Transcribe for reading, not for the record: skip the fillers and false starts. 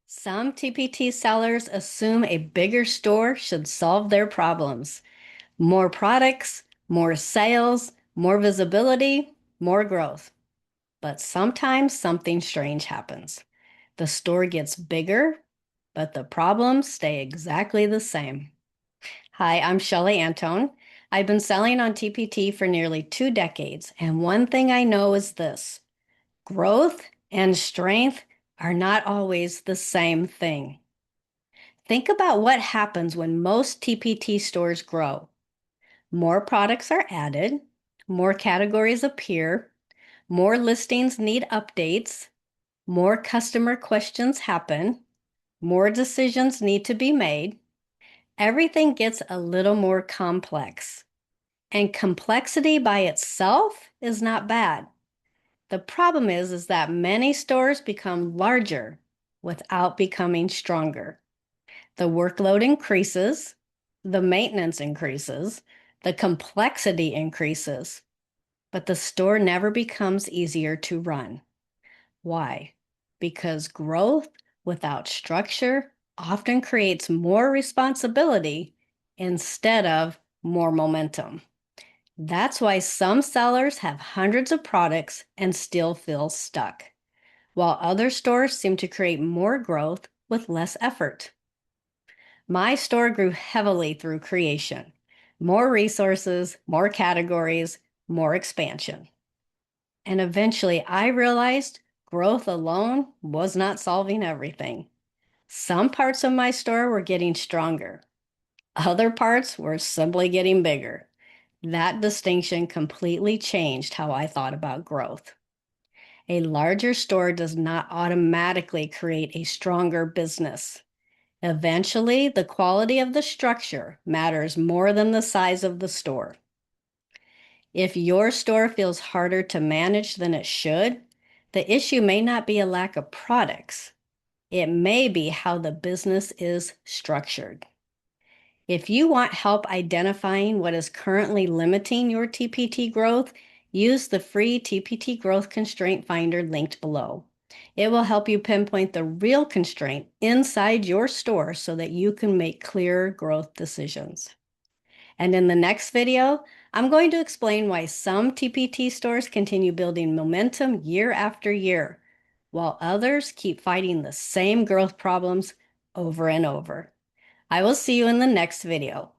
Some TPT sellers assume a bigger store should solve their problems. More products, more sales, more visibility, more growth. But sometimes something strange happens. The store gets bigger, but the problems stay exactly the same. Hi, I'm Shelley Antone. I've been selling on TPT for nearly 2 decades, and one thing I know is this: growth and strength are not always the same thing. Think about what happens when most TPT stores grow. More products are added, more categories appear, more listings need updates, more customer questions happen, more decisions need to be made. Everything gets a little more complex. And complexity by itself is not bad. The problem is that many stores become larger without becoming stronger. The workload increases, the maintenance increases, the complexity increases, but the store never becomes easier to run. Why? Because growth without structure often creates more responsibility instead of more momentum. That's why some sellers have hundreds of products and still feel stuck, while other stores seem to create more growth with less effort. My store grew heavily through creation. More resources, more categories, more expansion. And eventually I realized growth alone was not solving everything. Some parts of my store were getting stronger. Other parts were simply getting bigger. That distinction completely changed how I thought about growth. A larger store does not automatically create a stronger business. Eventually, the quality of the structure matters more than the size of the store. If your store feels harder to manage than it should, the issue may not be a lack of products. It may be how the business is structured. If you want help identifying what is currently limiting your TPT growth, use the free TPT Growth Constraint Finder linked below. It will help you pinpoint the real constraint inside your store so that you can make clear growth decisions. And in the next video, I'm going to explain why some TPT stores continue building momentum year after year, while others keep fighting the same growth problems over and over. I will see you in the next video.